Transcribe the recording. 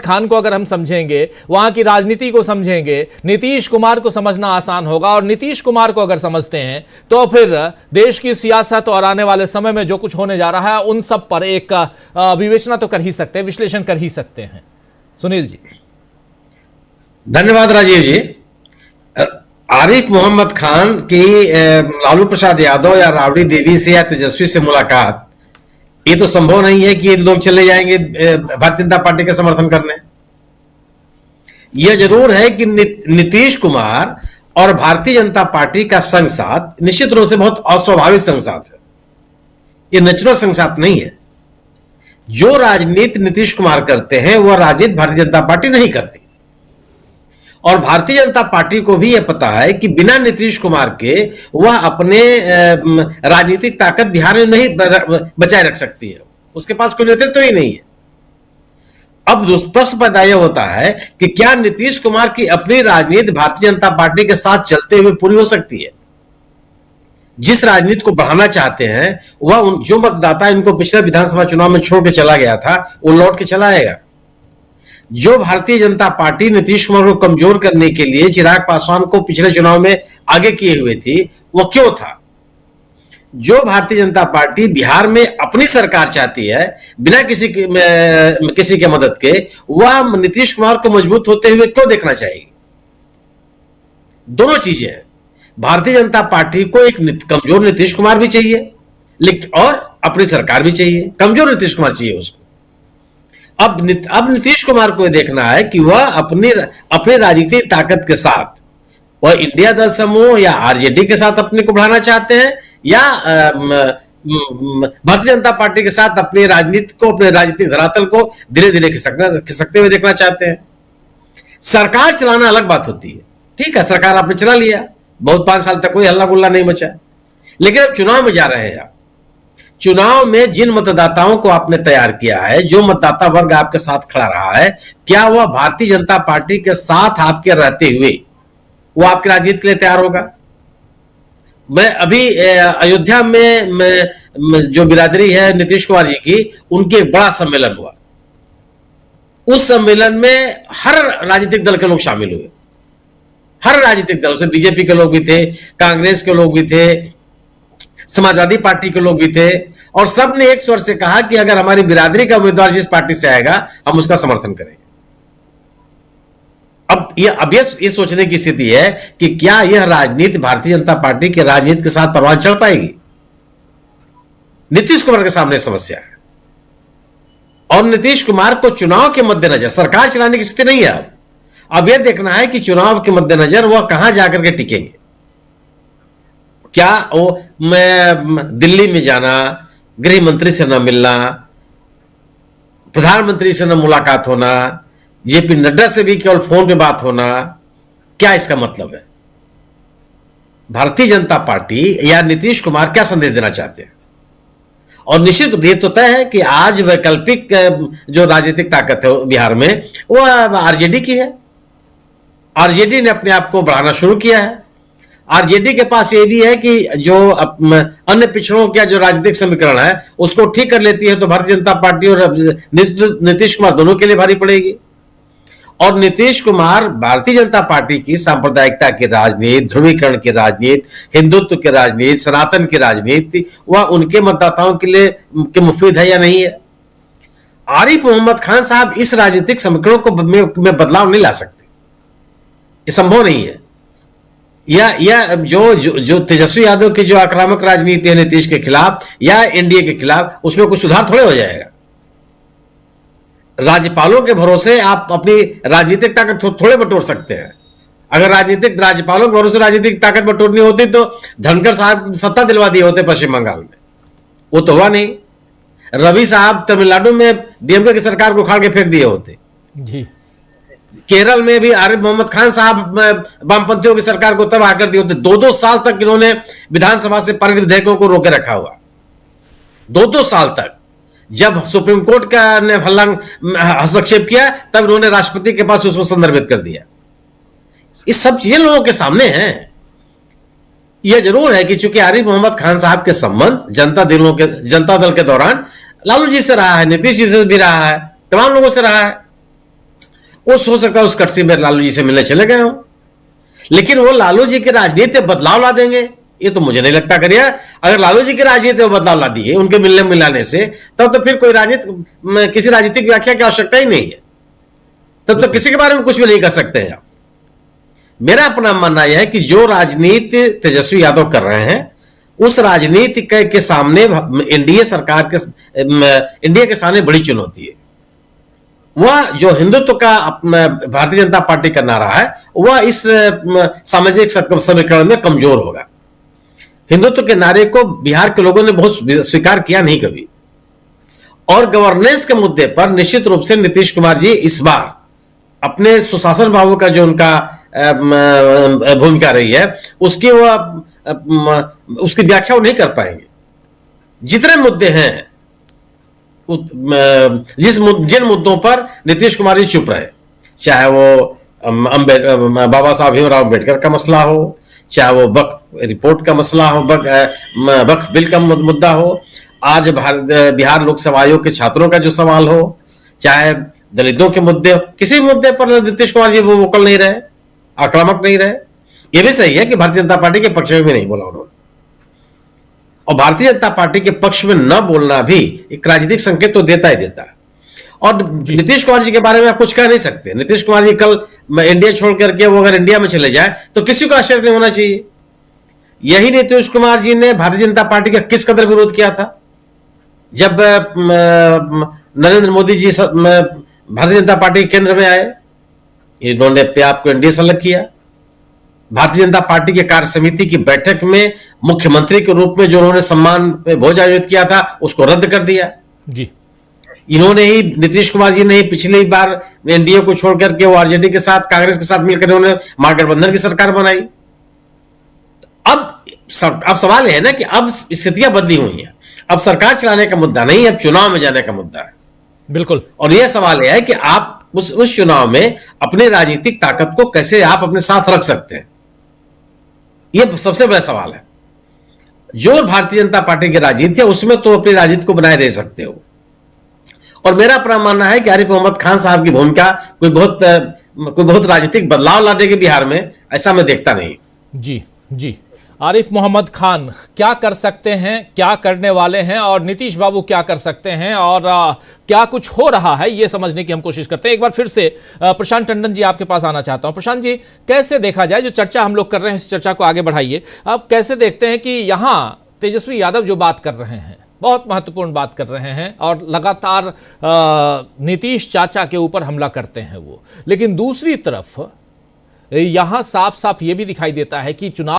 खान को अगर हम समझेंगे, वहां की राजनीति को समझेंगे, नीतीश कुमार को समझना आसान होगा। और नीतीश कुमार को अगर समझते हैं तो फिर देश की सियासत और आने वाले समय में जो कुछ होने जा रहा है उन सब पर एक विवेचना तो कर ही सकते हैं, विश्लेषण कर ही सकते हैं। सुनील जी। धन्यवाद राजीव जी। आरिफ मोहम्मद खान की लालू प्रसाद यादव या राबड़ी देवी से या तेजस्वी से मुलाकात, ये तो संभव नहीं है कि लोग चले जाएंगे भारतीय जनता पार्टी का समर्थन करने। यह जरूर है कि नीतीश कुमार और भारतीय जनता पार्टी का संगसाथ निश्चित रूप से बहुत अस्वाभाविक संगसाथ है। ये नेचुरल संगसाथ नहीं है। जो राजनीति नीतीश कुमार करते हैं वह राजनीति भारतीय जनता पार्टी नहीं करती। और भारतीय जनता पार्टी को भी यह पता है कि बिना नीतीश कुमार के वह अपने राजनीतिक ताकत बिहार में नहीं बचाए रख सकती है। उसके पास कोई नेतृत्व ही नहीं है। अब प्रश्न पैदा यह होता है कि क्या नीतीश कुमार की अपनी राजनीति भारतीय जनता पार्टी के साथ चलते हुए पूरी हो सकती है? जिस राजनीति को बढ़ाना चाहते हैं वह जो मतदाता इनको पिछले विधानसभा चुनाव में छोड़ के चला गया था वो लौट के चला आएगा। जो भारतीय जनता पार्टी नीतीश कुमार को कमजोर करने के लिए चिराग पासवान को पिछले चुनाव में आगे किए हुए थी, वह क्यों था? जो भारतीय जनता पार्टी बिहार में अपनी सरकार चाहती है बिना किसी के मदद के, वह नीतीश कुमार को मजबूत होते हुए क्यों देखना चाहेगी? दोनों चीजें हैं। भारतीय जनता पार्टी को एक कमजोर नीतीश कुमार भी चाहिए, लेकिन और अपनी सरकार भी चाहिए। कमजोर नीतीश कुमार चाहिए उसको। अब नीतीश कुमार को देखना है कि वह अपनी राजनीतिक ताकत के साथ वह इंडिया दल समूह या आरजेडी के साथ अपने को बढ़ाना चाहते हैं या भारतीय जनता पार्टी के साथ अपनी राजनीति को, अपने राजनीतिक धरातल को धीरे धीरे खिसकते हुए देखना चाहते हैं। सरकार चलाना अलग बात होती है। ठीक है, सरकार आपने चला लिया, बहुत 5 साल तक कोई हल्ला गुल्ला नहीं मचा, लेकिन अब चुनाव में जा रहे हैं आप। चुनाव में जिन मतदाताओं को आपने तैयार किया है, जो मतदाता वर्ग आपके साथ खड़ा रहा है, क्या वह भारतीय जनता पार्टी के साथ आपके रहते हुए वो आपकी राजनीति के लिए तैयार होगा? मैं अभी अयोध्या में जो बिरादरी है नीतीश कुमार जी की, उनके एक बड़ा सम्मेलन हुआ। उस सम्मेलन में हर राजनीतिक दल के लोग शामिल हुए। हर राजनीतिक दल से बीजेपी के लोग भी थे, कांग्रेस के लोग भी थे, समाजवादी पार्टी के लोग भी थे, और सब ने एक स्वर से कहा कि अगर हमारी बिरादरी का उम्मीदवार जिस पार्टी से आएगा हम उसका समर्थन करेंगे। अब ये सोचने की स्थिति है कि क्या यह राजनीति भारतीय जनता पार्टी की राजनीति के साथ परवान चढ़ पाएगी? नीतीश कुमार के सामने समस्या है। और नीतीश कुमार को चुनाव के मद्देनजर सरकार चलाने की स्थिति नहीं है। अब यह देखना है कि चुनाव के मद्देनजर वह कहां जाकर के टिकेंगे। क्या वो मैं दिल्ली में जाना, गृह मंत्री से न मिलना, प्रधानमंत्री से न मुलाकात होना, जेपी नड्डा से भी केवल फोन पे बात होना, क्या इसका मतलब है? भारतीय जनता पार्टी या नीतीश कुमार क्या संदेश देना चाहते हैं? और निश्चित ये तो तय है कि आज वैकल्पिक जो राजनीतिक ताकत है बिहार में वो आरजेडी की है। आरजेडी ने अपने आप को बढ़ाना शुरू किया है। आरजेडी के पास ये भी है कि जो अन्य पिछड़ों का जो राजनीतिक समीकरण है उसको ठीक कर लेती है तो भारतीय जनता पार्टी और नीतीश कुमार दोनों के लिए भारी पड़ेगी। और नीतीश कुमार भारतीय जनता पार्टी की सांप्रदायिकता की राजनीति, ध्रुवीकरण की राजनीति, हिंदुत्व की राजनीति, सनातन की राजनीति, वह उनके मतदाताओं के लिए मुफीद है या नहीं है? आरिफ मोहम्मद खान साहब इस राजनीतिक समीकरणों को में बदलाव नहीं ला सकते, ये संभव नहीं है। या जो तेजस्वी यादव की जो आक्रामक राजनीति है नीतीश के खिलाफ या एनडीए के खिलाफ, उसमें कुछ सुधार थोड़े हो जाएगा। राज्यपालों के भरोसे आप अपनी राजनीतिक ताकत थोड़े बटोर सकते हैं। अगर राज्यपालों के भरोसे राजनीतिक ताकत बटोरनी होती तो धनखड़ साहब सत्ता दिलवा दिए होते पश्चिम बंगाल में, वो तो हुआ नहीं। रवि साहब तमिलनाडु में डीएमके की सरकार को उखाड़ के फेंक दिए होते जी। केरल में भी आरिफ मोहम्मद खान साहब वामपंथियों की सरकार को तबाह कर दिए होते। 2-2 साल तक इन्होंने विधानसभा से पारित विधेयकों को रोके रखा हुआ, 2-2 साल तक। जब सुप्रीम कोर्ट का ने हस्तक्षेप किया तब उन्होंने राष्ट्रपति के पास उसको संदर्भित कर दिया। ये सब चीजें लोगों के सामने हैं। यह जरूर है कि चूंकि आरिफ मोहम्मद खान साहब के संबंध जनता दल के दौरान लालू जी से रहा है, नीतीश जी से भी रहा है, तमाम लोगों से रहा है, वो सोच सकता है उस कटसी में लालू जी से मिलने चले गए हो, लेकिन वो लालू जी की राजनीति बदलाव ला देंगे ये तो मुझे नहीं लगता करिए। अगर लालू जी की राजनीति में बदलाव ला दिए उनके मिलने मिलाने से, तब तो फिर कोई किसी राजनीतिक व्याख्या की आवश्यकता ही नहीं है, तब तो किसी के बारे में कुछ भी नहीं कर सकते हैं आप। मेरा अपना मानना यह है कि जो राजनीति तेजस्वी यादव कर रहे हैं उस राजनीति के सामने एनडीए सरकार के इंडिया के सामने बड़ी चुनौती है। वह जो हिंदुत्व का भारतीय जनता पार्टी का नारा है वह इस सामाजिक समीकरण में कमजोर होगा। हिंदुत्व के नारे को बिहार के लोगों ने बहुत स्वीकार किया नहीं कभी, और गवर्नेंस के मुद्दे पर निश्चित रूप से नीतीश कुमार जी इस बार अपने सुशासन भाव का जो उनका भूमिका रही है उसकी व्याख्या वो नहीं कर पाएंगे। जितने मुद्दे हैं जिन मुद्दों पर नीतीश कुमार जी चुप रहे, चाहे वो बाबा साहब भीमराव अम्बेडकर का मसला हो, चाहे वो वक्फ रिपोर्ट का मसला हो, वक्फ बिल का मुद्दा हो, आज बिहार लोकसभा आयोग के छात्रों का जो सवाल हो, चाहे दलितों के मुद्दे हो, किसी मुद्दे पर नीतीश कुमार जी वो वोकल नहीं रहे, आक्रामक नहीं रहे। ये भी सही है कि भारतीय जनता पार्टी के पक्ष में भी नहीं बोला उन्होंने, और भारतीय जनता पार्टी के पक्ष में न बोलना भी एक राजनीतिक संकेत तो देता ही देता है। और नीतीश कुमार जी के बारे में आप कुछ कह नहीं सकते। नीतीश कुमार जी कल इंडिया छोड़ करके वो अगर इंडिया में चले जाए तो किसी को आश्चर्य नहीं होना चाहिए। यही नीतीश कुमार जी ने भारतीय जनता पार्टी का किस कदर विरोध किया था जब नरेंद्र मोदी जी भारतीय जनता पार्टी के केंद्र में आए। इन्होंने अपने आप को एनडीए से अलग किया। भारतीय जनता पार्टी के कार्य समिति की बैठक में मुख्यमंत्री के रूप में जो उन्होंने सम्मान भोज आयोजित किया था उसको रद्द कर दिया जी। इन्होंने ही, नीतीश कुमार जी ने ही पिछली बार एनडीए को छोड़ करके वो आरजेडी के साथ, कांग्रेस के साथ मिलकर उन्होंने महागठबंधन की सरकार बनाई। अब सवाल यह है ना कि अब स्थितियां बदली हुई हैं, अब सरकार चलाने का मुद्दा नहीं है, अब चुनाव में जाने का मुद्दा है। बिल्कुल। और यह सवाल यह है कि आप उस चुनाव में अपनी राजनीतिक ताकत को कैसे आप अपने साथ रख सकते हैं, यह सबसे बड़ा सवाल है। जो भारतीय जनता पार्टी की राजनीति है उसमें तो अपनी राजनीति को बनाए रह सकते हो। और मेरा अपना मानना है कि आरिफ मोहम्मद खान साहब की भूमिका कोई बहुत राजनीतिक बदलाव ला देगी बिहार में, ऐसा मैं देखता नहीं। जी जी। आरिफ मोहम्मद खान क्या कर सकते हैं, क्या करने वाले हैं, और नीतीश बाबू क्या कर सकते हैं, और क्या कुछ हो रहा है, ये समझने की हम कोशिश करते हैं। एक बार फिर से प्रशांत टंडन जी आपके पास आना चाहता हूं। प्रशांत जी, कैसे देखा जाए जो चर्चा हम लोग कर रहे हैं, इस चर्चा को आगे बढ़ाइए। आप कैसे देखते हैं कि यहां तेजस्वी यादव जो बात कर रहे हैं, बहुत महत्वपूर्ण बात कर रहे हैं, और लगातार नीतीश चाचा के ऊपर हमला करते हैं वो, लेकिन दूसरी तरफ यहां साफ साफ ये भी दिखाई देता है कि चुनाव